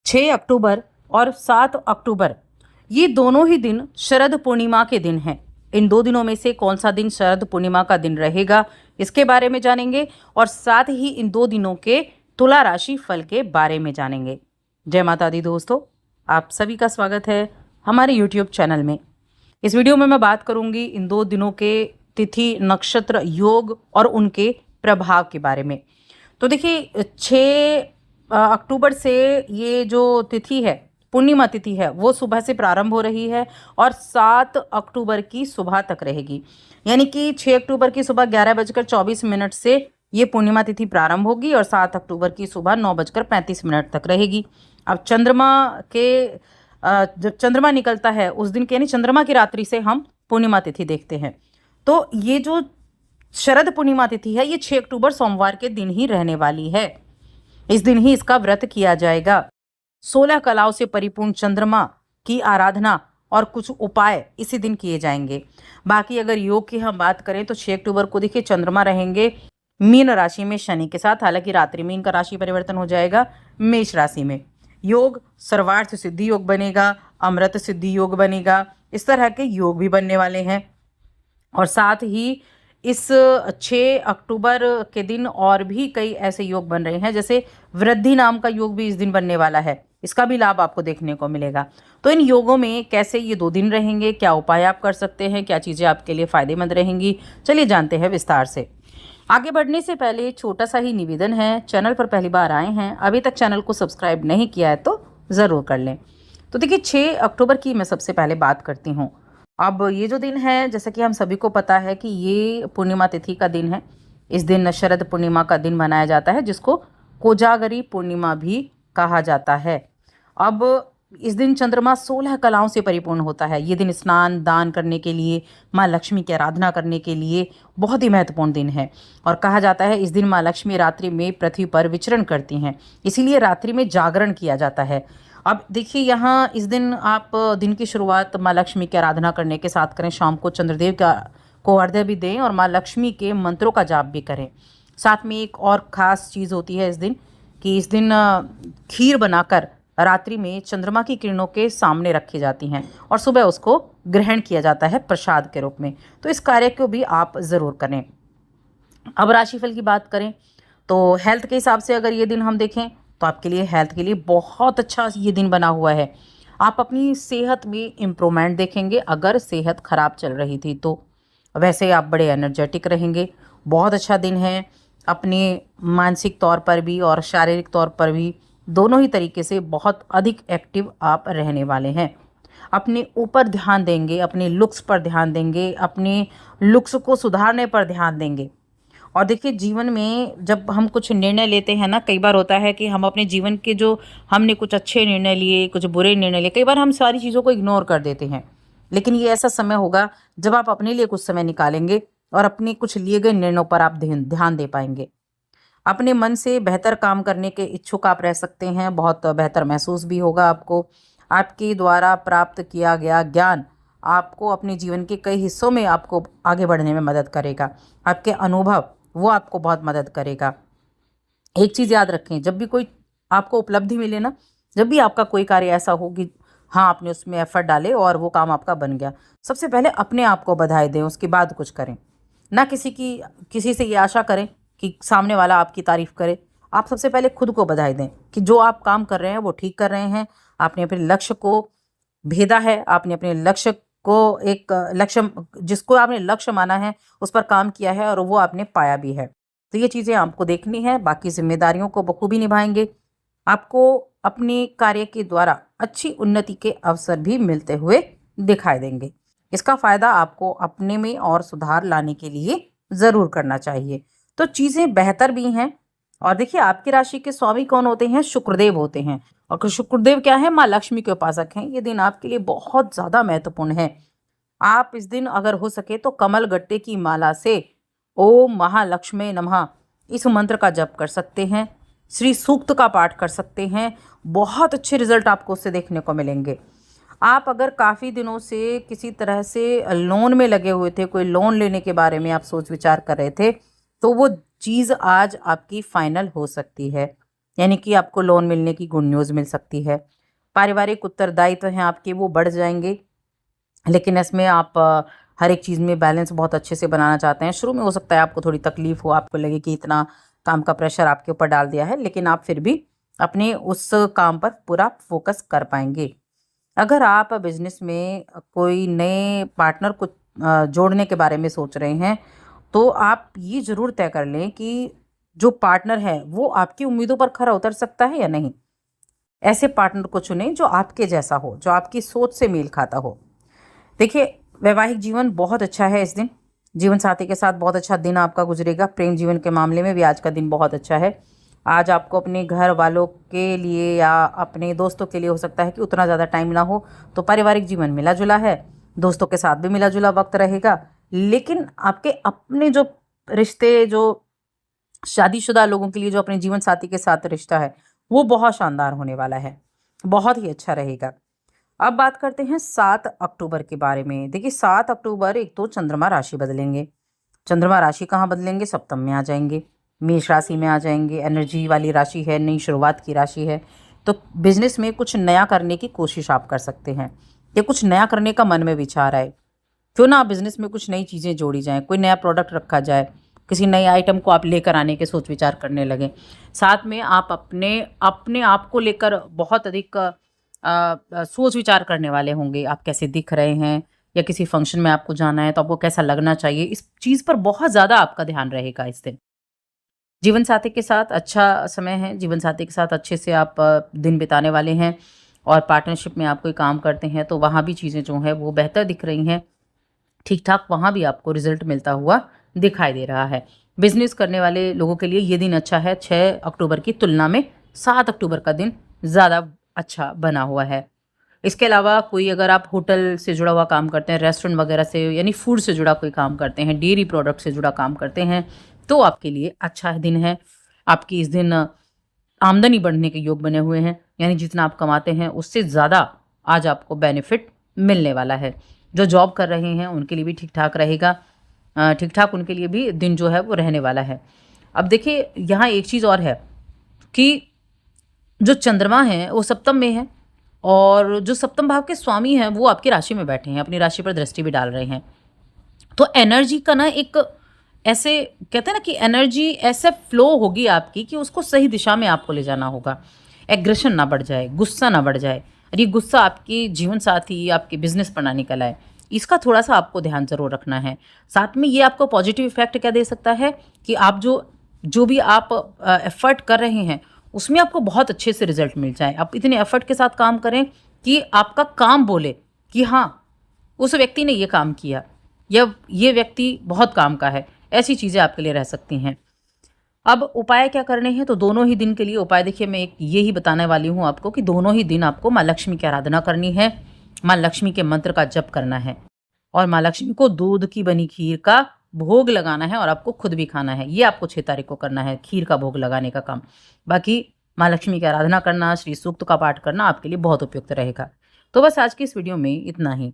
6 अक्टूबर और 7 अक्टूबर, ये दोनों ही दिन शरद पूर्णिमा के दिन हैं। इन दो दिनों में से कौन सा दिन शरद पूर्णिमा का दिन रहेगा, इसके बारे में जानेंगे और साथ ही इन दो दिनों के तुला राशि फल के बारे में जानेंगे। जय माता दी दोस्तों, आप सभी का स्वागत है हमारे यूट्यूब चैनल में। इस वीडियो में मैं बात करूंगी इन दो दिनों के तिथि, नक्षत्र, योग और उनके प्रभाव के बारे में। तो देखिए, 6 अक्टूबर से ये जो तिथि है, पूर्णिमा तिथि है, वो सुबह से प्रारंभ हो रही है और 7 अक्टूबर की सुबह तक रहेगी। यानी कि 6 अक्टूबर की सुबह 11:24 से ये पूर्णिमा तिथि प्रारंभ होगी और 7 अक्टूबर की सुबह 9:35 तक रहेगी। अब चंद्रमा के जब चंद्रमा निकलता है उस दिन के, यानी चंद्रमा की रात्रि से हम पूर्णिमा तिथि देखते हैं। तो ये जो शरद पूर्णिमा तिथि है, ये 6 अक्टूबर सोमवार के दिन ही रहने वाली है। इस दिन ही इसका व्रत किया जाएगा। 16 कलाओं से परिपूर्ण चंद्रमा की आराधना और कुछ उपाय इसी दिन किए जाएंगे। बाकी अगर योग की हम बात करें तो 6 अक्टूबर को देखिए चंद्रमा रहेंगे मीन राशि में शनि के साथ, हालांकि रात्रि में इनका राशि परिवर्तन हो जाएगा मेष राशि में। योग सर्वार्थ सिद्धि योग बनेगा, अमृत सिद्धि योग बनेगा, इस तरह के योग भी बनने वाले हैं। और साथ ही इस 6 अक्टूबर के दिन और भी कई ऐसे योग बन रहे हैं, जैसे वृद्धि नाम का योग भी इस दिन बनने वाला है। इसका भी लाभ आपको देखने को मिलेगा। तो इन योगों में कैसे ये 2 दिन रहेंगे, क्या उपाय आप कर सकते हैं, क्या चीज़ें आपके लिए फ़ायदेमंद रहेंगी, चलिए जानते हैं विस्तार से। आगे बढ़ने से पहले छोटा सा ही निवेदन है, चैनल पर पहली बार आए हैं, अभी तक चैनल को सब्सक्राइब नहीं किया है तो ज़रूर कर लें। तो देखिए, 6 अक्टूबर की मैं सबसे पहले बात करती हूँ। अब ये जो दिन है, जैसा कि हम सभी को पता है कि ये पूर्णिमा तिथि का दिन है। इस दिन शरद पूर्णिमा का दिन मनाया जाता है, जिसको कोजागरी पूर्णिमा भी कहा जाता है। अब इस दिन चंद्रमा 16 कलाओं से परिपूर्ण होता है। ये दिन स्नान दान करने के लिए, माँ लक्ष्मी की आराधना करने के लिए बहुत ही महत्वपूर्ण दिन है। और कहा जाता है इस दिन माँ लक्ष्मी रात्रि में पृथ्वी पर विचरण करती हैं, इसीलिए रात्रि में जागरण किया जाता है। अब देखिए, यहाँ इस दिन आप दिन की शुरुआत माँ लक्ष्मी की आराधना करने के साथ करें। शाम को चंद्रदेव को अर्घ्य भी दें और माँ लक्ष्मी के मंत्रों का जाप भी करें। साथ में एक और ख़ास चीज़ होती है इस दिन, कि इस दिन खीर बनाकर रात्रि में चंद्रमा की किरणों के सामने रखी जाती हैं और सुबह उसको ग्रहण किया जाता है प्रसाद के रूप में। तो इस कार्य को भी आप ज़रूर करें। अब राशिफल की बात करें तो हेल्थ के हिसाब से अगर ये दिन हम देखें तो आपके लिए, हेल्थ के लिए बहुत अच्छा ये दिन बना हुआ है। आप अपनी सेहत में इम्प्रूवमेंट देखेंगे। अगर सेहत खराब चल रही थी तो वैसे आप बड़े एनर्जेटिक रहेंगे। बहुत अच्छा दिन है, अपने मानसिक तौर पर भी और शारीरिक तौर पर भी, दोनों ही तरीके से बहुत अधिक एक्टिव आप रहने वाले हैं। अपने ऊपर ध्यान देंगे, अपने लुक्स पर ध्यान देंगे, अपने लुक्स को सुधारने पर ध्यान देंगे। और देखिए, जीवन में जब हम कुछ निर्णय लेते हैं ना, कई बार होता है कि हम अपने जीवन के जो हमने कुछ अच्छे निर्णय लिए, कुछ बुरे निर्णय लिए, कई बार हम सारी चीज़ों को इग्नोर कर देते हैं। लेकिन ये ऐसा समय होगा जब आप अपने लिए कुछ समय निकालेंगे और अपने कुछ लिए गए निर्णयों पर आप ध्यान दे पाएंगे। अपने मन से बेहतर काम करने के इच्छुक आप रह सकते हैं। बहुत बेहतर महसूस भी होगा आपको। आपके द्वारा प्राप्त किया गया ज्ञान आपको अपने जीवन के कई हिस्सों में आपको आगे बढ़ने में मदद करेगा। आपके अनुभव वो आपको बहुत मदद करेगा। एक चीज़ याद रखें, जब भी कोई आपको उपलब्धि मिले ना, जब भी आपका कोई कार्य ऐसा हो कि हाँ आपने उसमें एफर्ट डाले और वो काम आपका बन गया, सबसे पहले अपने आप को बधाई दें, उसके बाद कुछ करें। ना किसी से ये आशा करें कि सामने वाला आपकी तारीफ़ करे। आप सबसे पहले खुद को बधाई दें कि जो आप काम कर रहे हैं वो ठीक कर रहे हैं। आपने अपने लक्ष्य को भेदा है, आपने अपने लक्ष्य को, एक लक्ष्य जिसको आपने लक्ष्य माना है उस पर काम किया है और वो आपने पाया भी है। तो ये चीज़ें आपको देखनी है। बाकी जिम्मेदारियों को बखूबी निभाएंगे। आपको अपने कार्य के द्वारा अच्छी उन्नति के अवसर भी मिलते हुए दिखाई देंगे। इसका फ़ायदा आपको अपने में और सुधार लाने के लिए ज़रूर करना चाहिए। तो चीज़ें बेहतर भी हैं। और देखिए, आपकी राशि के स्वामी कौन होते हैं? शुक्रदेव होते हैं। और शुक्रदेव क्या है? माँ लक्ष्मी के उपासक हैं। ये दिन आपके लिए बहुत ज़्यादा महत्वपूर्ण है। आप इस दिन अगर हो सके तो कमल गट्टे की माला से ओम महालक्ष्मी नमः इस मंत्र का जप कर सकते हैं। श्री सूक्त का पाठ कर सकते हैं। बहुत अच्छे रिजल्ट आपको उससे देखने को मिलेंगे। आप अगर काफ़ी दिनों से किसी तरह से लोन में लगे हुए थे, कोई लोन लेने के बारे में आप सोच विचार कर रहे थे, तो वो चीज़ आज आपकी फाइनल हो सकती है। यानी कि आपको लोन मिलने की गुड न्यूज़ मिल सकती है। पारिवारिक उत्तरदायित्व हैं आपके, वो बढ़ जाएंगे, लेकिन इसमें आप हर एक चीज़ में बैलेंस बहुत अच्छे से बनाना चाहते हैं। शुरू में हो सकता है आपको थोड़ी तकलीफ हो, आपको लगे कि इतना काम का प्रेशर आपके ऊपर डाल दिया है, लेकिन आप फिर भी अपने उस काम पर पूरा फोकस कर पाएंगे। अगर आप बिजनेस में कोई नए पार्टनर को जोड़ने के बारे में सोच रहे हैं, तो आप ये ज़रूर तय कर लें कि जो पार्टनर है वो आपकी उम्मीदों पर खरा उतर सकता है या नहीं। ऐसे पार्टनर को चुनें जो आपके जैसा हो, जो आपकी सोच से मेल खाता हो। देखिए, वैवाहिक जीवन बहुत अच्छा है इस दिन। जीवन साथी के साथ बहुत अच्छा दिन आपका गुजरेगा। प्रेम जीवन के मामले में भी आज का दिन बहुत अच्छा है। आज आपको अपने घर वालों के लिए या अपने दोस्तों के लिए हो सकता है कि उतना ज़्यादा टाइम ना हो, तो पारिवारिक जीवन मिला जुला है, दोस्तों के साथ भी मिला जुला वक्त रहेगा। लेकिन आपके अपने जो रिश्ते, जो शादीशुदा लोगों के लिए जो अपने जीवन साथी के साथ रिश्ता है, वो बहुत शानदार होने वाला है, बहुत ही अच्छा रहेगा। अब बात करते हैं 7 अक्टूबर के बारे में। देखिए, 7 अक्टूबर एक तो चंद्रमा राशि बदलेंगे। चंद्रमा राशि कहाँ बदलेंगे? सप्तम में आ जाएंगे, मेष राशि में आ जाएंगे। एनर्जी वाली राशि है, नई शुरुआत की राशि है। तो बिजनेस में कुछ नया करने की कोशिश आप कर सकते हैं, या कुछ नया करने का मन में विचार आए। क्यों ना आप बिजनेस में कुछ नई चीज़ें जोड़ी जाएं, कोई नया प्रोडक्ट रखा जाए, किसी नए आइटम को आप लेकर आने के सोच विचार करने लगें। साथ में आप अपने अपने आप को लेकर बहुत अधिक सोच विचार करने वाले होंगे। आप कैसे दिख रहे हैं, या किसी फंक्शन में आपको जाना है तो आपको कैसा लगना चाहिए, इस चीज़ पर बहुत ज़्यादा आपका ध्यान रहेगा इस दिन। जीवन साथी के साथ अच्छा समय है, जीवन साथी के साथ अच्छे से आप दिन बिताने वाले हैं। और पार्टनरशिप में आप कोई काम करते हैं तो वहाँ भी चीज़ें जो हैं वो बेहतर दिख रही हैं, ठीक-ठाक वहाँ भी आपको रिज़ल्ट मिलता हुआ दिखाई दे रहा है। बिज़नेस करने वाले लोगों के लिए ये दिन अच्छा है। 6 अक्टूबर की तुलना में 7 अक्टूबर का दिन ज़्यादा अच्छा बना हुआ है। इसके अलावा कोई अगर आप होटल से जुड़ा हुआ काम करते हैं, रेस्टोरेंट वगैरह से, यानी फूड से जुड़ा कोई काम करते हैं, डेयरी प्रोडक्ट से जुड़ा काम करते हैं, तो आपके लिए अच्छा दिन है। आपकी इस दिन आमदनी बढ़ने के योग बने हुए हैं, यानी जितना आप कमाते हैं उससे ज़्यादा आज आपको बेनिफिट मिलने वाला है। जो जॉब कर रहे हैं उनके लिए भी ठीक-ठाक रहेगा। ठीक-ठाक उनके लिए भी दिन जो है वो रहने वाला है। अब देखिए, यहाँ एक चीज़ और है कि जो चंद्रमा है वो सप्तम में है, और जो सप्तम भाव के स्वामी हैं वो आपकी राशि में बैठे हैं, अपनी राशि पर दृष्टि भी डाल रहे हैं। तो एनर्जी का ना एक ऐसे कहते हैं ना कि एनर्जी ऐसे फ्लो होगी आपकी कि उसको सही दिशा में आपको ले जाना होगा। एग्रेशन ना बढ़ जाए, गुस्सा ना बढ़ जाए, और ये गुस्सा आपके जीवन साथी, आपके बिजनेस पर ना निकल आए। इसका थोड़ा सा आपको ध्यान ज़रूर रखना है। साथ में ये आपको पॉजिटिव इफेक्ट क्या दे सकता है कि आप जो जो भी आप एफर्ट कर रहे हैं उसमें आपको बहुत अच्छे से रिजल्ट मिल जाए। आप इतने एफर्ट के साथ काम करें कि आपका काम बोले कि हाँ, उस व्यक्ति ने ये काम किया, या ये व्यक्ति बहुत काम का है। ऐसी चीज़ें आपके लिए रह सकती हैं। अब उपाय क्या करने हैं? तो दोनों ही दिन के लिए उपाय देखिए, मैं एक ये ही बताने वाली हूँ आपको कि दोनों ही दिन आपको माँ लक्ष्मी की आराधना करनी है, माँ लक्ष्मी के मंत्र का जप करना है, और माँ लक्ष्मी को दूध की बनी खीर का भोग लगाना है, और आपको खुद भी खाना है। ये आपको 6 तारीख को करना है, खीर का भोग लगाने का काम। बाकी माँ लक्ष्मी की आराधना करना, श्री सूक्त का पाठ करना आपके लिए बहुत उपयुक्त रहेगा। तो बस आज की इस वीडियो में इतना ही।